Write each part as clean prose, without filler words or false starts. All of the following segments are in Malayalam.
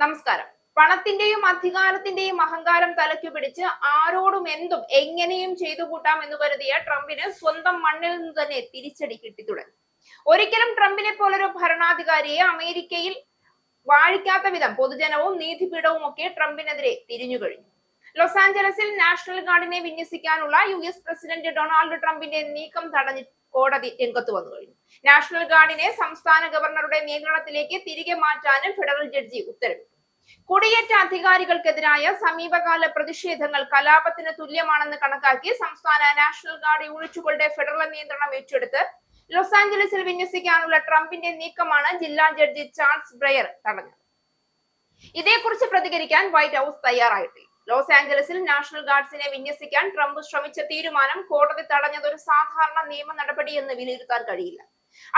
നമസ്കാരം. പണത്തിന്റെയും അധികാരത്തിന്റെയും അഹങ്കാരം തലയ്ക്കു പിടിച്ച് ആരോടും എന്തും എങ്ങനെയും ചെയ്തു കൂട്ടാം എന്ന് കരുതിയ ട്രംപിന് സ്വന്തം മണ്ണിൽ നിന്ന് തന്നെ തിരിച്ചടി കിട്ടിത്തുടങ്ങി. ഒരിക്കലും ട്രംപിനെ പോലൊരു ഭരണാധികാരിയെ അമേരിക്കയിൽ വാഴിക്കാത്ത വിധം പൊതുജനവും നീതിപീഠവും ഒക്കെ ട്രംപിനെതിരെ തിരിഞ്ഞു കഴിഞ്ഞു. ലോസ് ആഞ്ചലസിൽ നാഷണൽ ഗാർഡിനെ വിന്യസിക്കാനുള്ള US പ്രസിഡന്റ് ഡൊണാൾഡ് ട്രംപിന്റെ നീക്കം തടഞ്ഞ് കോടതി രംഗത്ത് വന്നു കഴിഞ്ഞു. നാഷണൽ ഗാർഡിനെ സംസ്ഥാന ഗവർണറുടെ നിയന്ത്രണത്തിലേക്ക് തിരികെ മാറ്റാനും ഫെഡറൽ ജഡ്ജി ഉത്തരവിട്ടു. കുടിയേറ്റ അധികാരികൾക്കെതിരായ സമീപകാല പ്രതിഷേധങ്ങൾ കലാപത്തിന് തുല്യമാണെന്ന് കണക്കാക്കി സംസ്ഥാന നാഷണൽ ഗാർഡ് യൂണിറ്റുകളുടെ ഫെഡറൽ നിയന്ത്രണം ഏറ്റെടുത്ത് ലോസ് ആഞ്ചലസിൽ വിന്യസിക്കാനുള്ള ട്രംപിന്റെ നീക്കമാണ് ജില്ലാ ജഡ്ജി ചാൾസ് ബ്രയർ തടഞ്ഞത്. ഇതേക്കുറിച്ച് പ്രതികരിക്കാൻ വൈറ്റ് ഹൌസ് തയ്യാറായിട്ടില്ല. ലോസ് ആഞ്ചലസിൽ നാഷണൽ ഗാർഡ്സിനെ വിന്യസിക്കാൻ ട്രംപ് ശ്രമിച്ച തീരുമാനം കോടതി തടഞ്ഞത് ഒരു സാധാരണ നിയമ നടപടിയെന്ന് വിലയിരുത്താൻ കഴിയില്ല.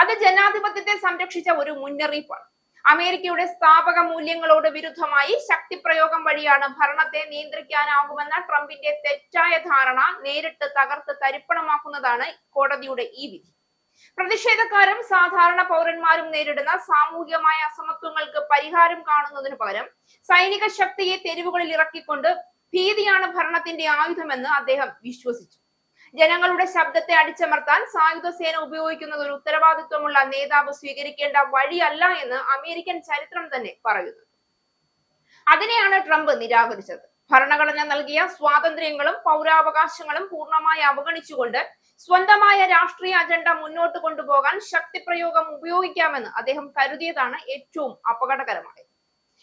അത് ജനാധിപത്യത്തെ സംരക്ഷിച്ച ഒരു മുന്നറിയിപ്പാണ്. അമേരിക്കയുടെ സ്ഥാപക മൂല്യങ്ങളോട് വിരുദ്ധമായി ശക്തിപ്രയോഗം വഴിയാണ് ഭരണത്തെ നിയന്ത്രിക്കാനാകുമെന്ന ട്രംപിന്റെ തെറ്റായ ധാരണ നേരിട്ട് തകർത്ത് തരിപ്പണമാക്കുന്നതാണ് കോടതിയുടെ ഈ വിധി. പ്രതിഷേധക്കാരും സാധാരണ പൗരന്മാരും നേരിടുന്ന സാമൂഹികമായ അസമത്വങ്ങൾക്ക് പരിഹാരം കാണുന്നതിനു പകരം സൈനിക ശക്തിയെ തെരുവുകളിൽ ഇറക്കിക്കൊണ്ട് ഭീതിയാണ് ഭരണത്തിന്റെ ആയുധമെന്ന് അദ്ദേഹം വിശ്വസിച്ചു. ജനങ്ങളുടെ ശബ്ദത്തെ അടിച്ചമർത്താൻ സായുധ സേന ഉപയോഗിക്കുന്നത് ഒരു ഉത്തരവാദിത്വമുള്ള നേതാവ് സ്വീകരിക്കേണ്ട വഴിയല്ല എന്ന് അമേരിക്കൻ ചരിത്രം തന്നെ പറയുന്നു. അതിനെയാണ് ട്രംപ് നിരാകരിച്ചത്. ഭരണഘടന നൽകിയ സ്വാതന്ത്ര്യങ്ങളും പൗരാവകാശങ്ങളും പൂർണ്ണമായി അവഗണിച്ചുകൊണ്ട് സ്വന്തമായ രാഷ്ട്രീയ അജണ്ട മുന്നോട്ട് കൊണ്ടുപോകാൻ ശക്തിപ്രയോഗം ഉപയോഗിക്കാമെന്ന് അദ്ദേഹം കരുതിയതാണ് ഏറ്റവും അപകടകരമായത്.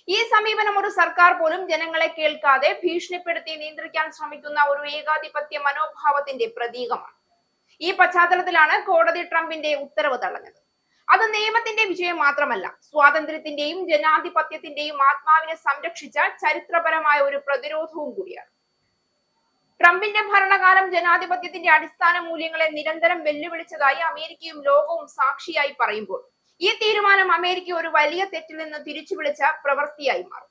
ഈ സമീപനം ഒരു സർക്കാർ പോലും ജനങ്ങളെ കേൾക്കാതെ ഭീഷണിപ്പെടുത്തി നിയന്ത്രിക്കാൻ ശ്രമിക്കുന്ന ഒരു ഏകാധിപത്യ മനോഭാവത്തിന്റെ പ്രതീകമാണ്. ഈ പശ്ചാത്തലത്തിലാണ് കോടതി ട്രംപിന്റെ ഉത്തരവ് തടഞ്ഞത്. അത് നിയമത്തിന്റെ വിജയം മാത്രമല്ല, സ്വാതന്ത്ര്യത്തിന്റെയും ജനാധിപത്യത്തിന്റെയും ആത്മാവിനെ സംരക്ഷിച്ച ചരിത്രപരമായ ഒരു പ്രതിരോധവും കൂടിയാണ്. ട്രംപിന്റെ ഭരണകാലം ജനാധിപത്യത്തിന്റെ അടിസ്ഥാന മൂല്യങ്ങളെ നിരന്തരം വെല്ലുവിളിച്ചതായി അമേരിക്കയും ലോകവും സാക്ഷിയായി പറയുമ്പോൾ ഈ തീരുമാനം അമേരിക്ക ഒരു വലിയ തെറ്റിൽ നിന്ന് തിരിച്ചു വിളിച്ച പ്രവൃത്തിയായി മാറും.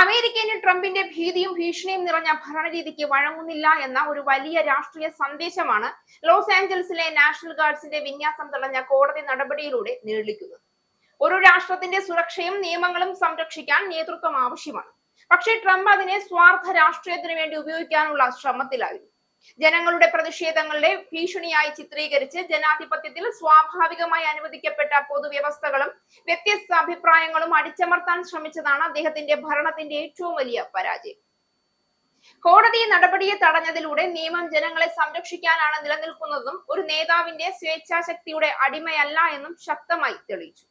അമേരിക്ക ഇനി ട്രംപിന്റെ ഭീതിയും ഭീഷണിയും നിറഞ്ഞ ഭരണരീതിക്ക് വഴങ്ങുന്നില്ല എന്ന ഒരു വലിയ രാഷ്ട്രീയ സന്ദേശമാണ് ലോസ് ആഞ്ചലസിലെ നാഷണൽ ഗാർഡ്സിന്റെ വിന്യാസം തടഞ്ഞ കോടതി നടപടിയിലൂടെ നേടിക്കുന്നത്. ഒരു രാഷ്ട്രത്തിന്റെ സുരക്ഷയും നിയമങ്ങളും സംരക്ഷിക്കാൻ നേതൃത്വം ആവശ്യമാണ്. പക്ഷേ ട്രംപ് അതിനെ സ്വാർത്ഥ രാഷ്ട്രീയത്തിന് വേണ്ടി ഉപയോഗിക്കാനുള്ള ശ്രമത്തിലായിരുന്നു. ജനങ്ങളുടെ പ്രതിഷേധങ്ങളുടെ ഭീഷണിയായി ചിത്രീകരിച്ച് ജനാധിപത്യത്തിൽ സ്വാഭാവികമായി അനുവദിക്കപ്പെട്ട പൊതുവ്യവസ്ഥകളും വ്യത്യസ്ത അഭിപ്രായങ്ങളും അടിച്ചമർത്താൻ ശ്രമിച്ചതാണ് അദ്ദേഹത്തിന്റെ ഭരണത്തിന്റെ ഏറ്റവും വലിയ പരാജയം. കോടതി നടപടിയെ തടഞ്ഞതിലൂടെ നിയമം ജനങ്ങളെ സംരക്ഷിക്കാനാണ് നിലനിൽക്കുന്നതെന്നും ഒരു നേതാവിന്റെ സ്വേച്ഛാശക്തിയുടെ അടിമയല്ല എന്നും ശക്തമായി തെളിയിച്ചു.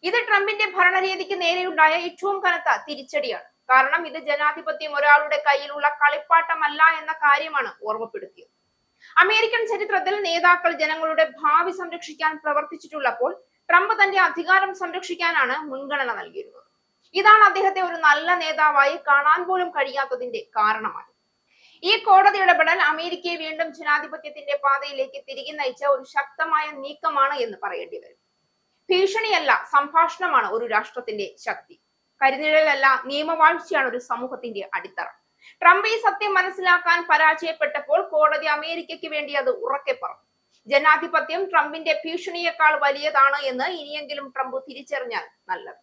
ഇത് ട്രംപിന്റെ ഭരണരീതിക്ക് നേരെയുണ്ടായ ഏറ്റവും കനത്ത തിരിച്ചടിയാണ്. കാരണം ഇത് ജനാധിപത്യം ഒരാളുടെ കയ്യിലുള്ള കളിപ്പാട്ടമല്ല എന്ന കാര്യമാണ് ഓർമ്മപ്പെടുത്തിയത്. അമേരിക്കൻ ചരിത്രത്തിൽ നേതാക്കൾ ജനങ്ങളുടെ ഭാവി സംരക്ഷിക്കാൻ പ്രവർത്തിച്ചിട്ടുള്ളപ്പോൾ ട്രംപ് തന്റെ അധികാരം സംരക്ഷിക്കാനാണ് മുൻഗണന നൽകിയിരുന്നത്. ഇതാണ് അദ്ദേഹത്തെ ഒരു നല്ല നേതാവായി കാണാൻ പോലും കഴിയാത്തതിന്റെ കാരണമായി. ഈ കോടതി ഇടപെടൽ അമേരിക്കയെ വീണ്ടും ജനാധിപത്യത്തിന്റെ പാതയിലേക്ക് തിരികെ നയിച്ച ഒരു ശക്തമായ നീക്കമാണ് എന്ന് പറയേണ്ടി വരും. ഭീഷണിയല്ല, സംഭാഷണമാണ് ഒരു രാഷ്ട്രത്തിന്റെ ശക്തി. കരിനിഴലല്ല, നിയമവാഴ്ചയാണ് ഒരു സമൂഹത്തിന്റെ അടിത്തറ. ട്രംപ് ഈ സത്യം മനസ്സിലാക്കാൻ പരാജയപ്പെട്ടപ്പോൾ കോടതി അമേരിക്കയ്ക്ക് വേണ്ടി അത് ഉറക്കെ പറഞ്ഞു. ജനാധിപത്യം ട്രംപിന്റെ ഭീഷണിയേക്കാൾ വലിയതാണ് എന്ന് ഇനിയെങ്കിലും ട്രംപ് തിരിച്ചറിഞ്ഞാൽ നല്ലത്.